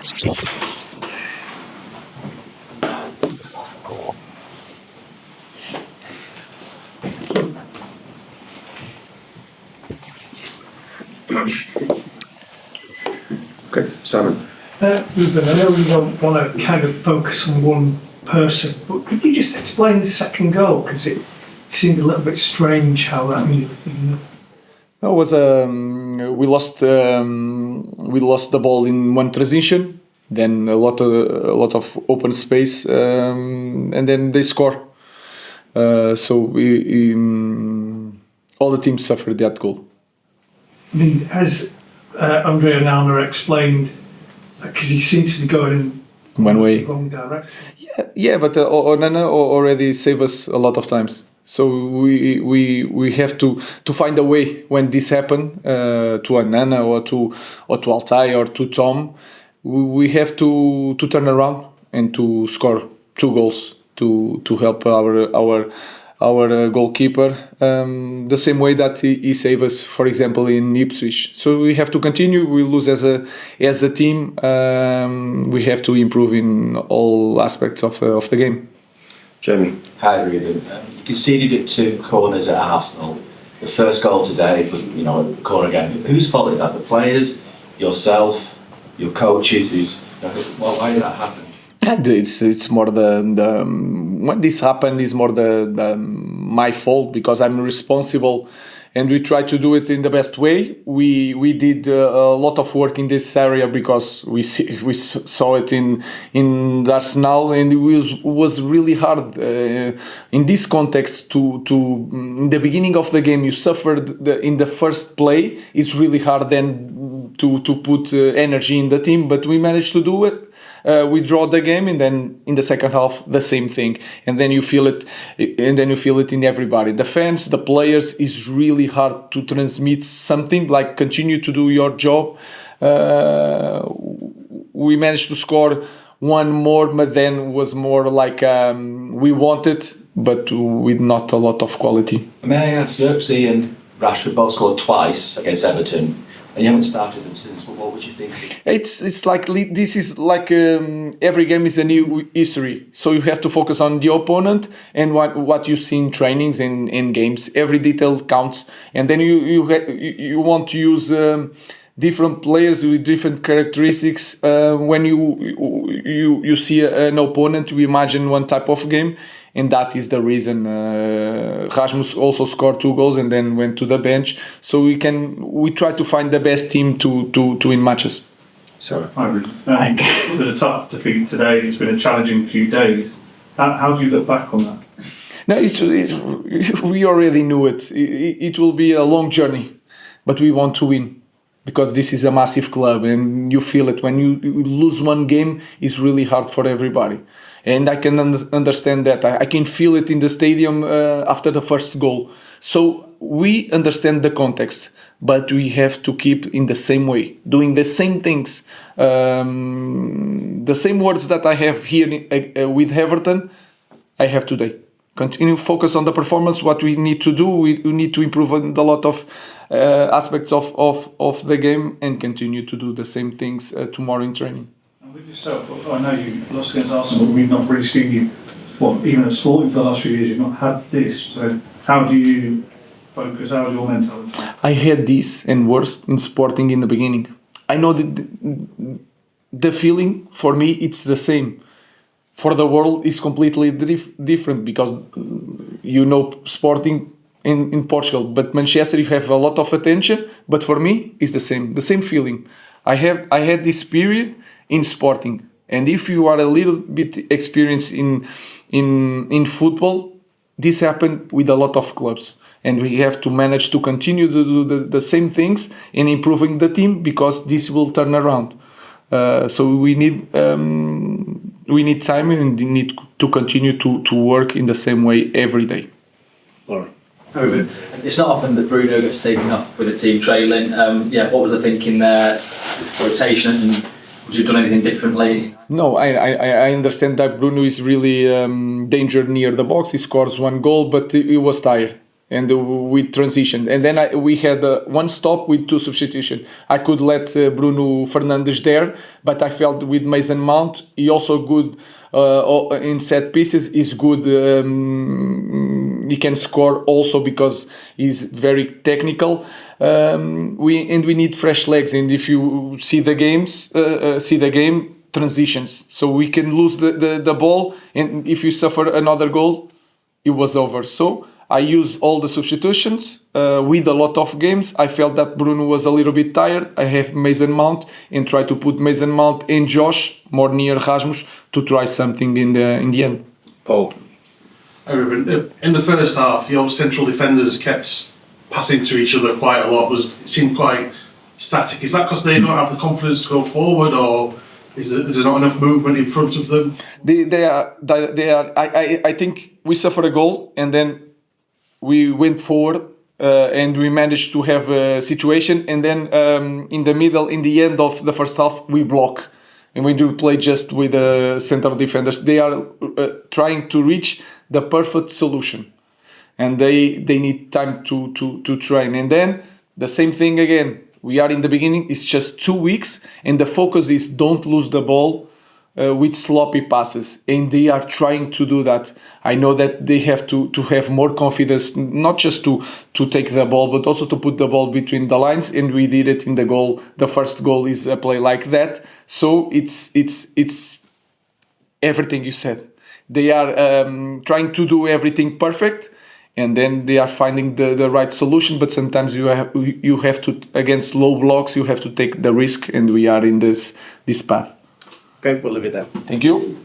Okay, Simon. Ruben, I know we don't want to kind of focus on one person, but could you just explain the second goal? Because it seemed a little bit strange how that. It was we lost the ball in one transition, then a lot of open space, and then they score. So all the teams suffered that goal. I mean, as Andrea Nana explained, because he seems to be going in one way, the wrong direction. Yeah, but Onana already saved us a lot of times. So we have to find a way when this happen to Onana or to Altai or to Tom. We have to turn around and to score 2 goals to help our goalkeeper, the same way that he saved us, for example, in Ipswich. So we have to continue. We lose as a team. We have to improve in all aspects of the game. Jamie. Hi, Ruben. You conceded it 2 corners at Arsenal. The first goal today, a corner again. Whose fault is that? The players, yourself, your coaches? Why is that happening? It's more the when this happened is more the my fault, because I'm responsible, and we try to do it in the best way. We did a lot of work in this area because we saw it in Arsenal, and it was really hard in this context to in the beginning of the game you suffered in the first play. It's really hard then to put energy in the team, but we managed to do it. We draw the game, and then in the second half the same thing, and then you feel it, in everybody, the fans, the players. Is really hard to transmit something like continue to do your job. We managed to score one more, but then was more like we wanted, but with not a lot of quality. May I ask, Zirkzee and Rashford both scored twice against Everton, and you haven't started them since. But what would you think? It's like this is like every game is a new history. So you have to focus on the opponent and what you see in trainings and in games. Every detail counts, and then you want to use different players with different characteristics. When you see an opponent, you imagine one type of game. And that is the reason Rasmus also scored 2 goals and then went to the bench. So we try to find the best team to win matches. So, it was a tough defeat today. It's been a challenging few days. How do you look back on that? No, we already knew it. It will be a long journey, but we want to win because this is a massive club, and you feel it when you lose one game. It's really hard for everybody. And I can understand that. I can feel it in the stadium after the first goal. So we understand the context, but we have to keep in the same way, doing the same things. The same words that I have here with Everton, I have today. Continue focus on the performance, what we need to do. We need to improve on a lot of aspects of the game and continue to do the same things tomorrow in training. With yourself, I know you lost against Arsenal, but we've not really seen you, even at Sporting for the last few years, you've not had this. So how do you focus? How's your mentality? I had this and worse in Sporting in the beginning. I know that the feeling for me, it's the same. For the world, is completely different because Sporting in Portugal, but Manchester you have a lot of attention. But for me, it's the same feeling. I had this period in Sporting, and if you are a little bit experienced in football, this happened with a lot of clubs, and we have to manage to continue to do the same things in improving the team because this will turn around. So we need time and we need to continue to work in the same way every day. Ruben, it's not often that Bruno gets taken off with a team trailing. What was the thinking there? Rotation, and would you have done anything differently? No, I understand that Bruno is really danger near the box. He scores 1 goal, but he was tired. and we transitioned. And then we had one stop with 2 substitutions. I could let Bruno Fernandes there, but I felt with Mason Mount, he also good in set pieces. He's good. He can score also because he's very technical. We need fresh legs, and if you see the game, transitions. So we can lose the ball, and if you suffer another goal, it was over. So I used all the substitutions with a lot of games. I felt that Bruno was a little bit tired. I have Mason Mount and try to put Mason Mount and Josh more near Rasmus to try something in the end. Paul. Hi, Ruben. In the first half, your central defenders kept passing to each other quite a lot. It seemed quite static. Is that because they don't have the confidence to go forward, or is there not enough movement in front of them? They are. I think we suffered a goal and then we went forward and we managed to have a situation, and then in the middle, in the end of the first half, we block. And when you play just with the central defenders, they are trying to reach the perfect solution, and they need time to train. And then the same thing again. We are in the beginning. It's just 2 weeks, and the focus is don't lose the ball with sloppy passes, and they are trying to do that. I know that they have to have more confidence, not just to take the ball, but also to put the ball between the lines, and we did it in the goal. The first goal is a play like that. So it's everything you said. They are trying to do everything perfect, and then they are finding the right solution. But sometimes you have to, against low blocks, you have to take the risk, and we are in this path. Okay, we'll leave it there. Thank you.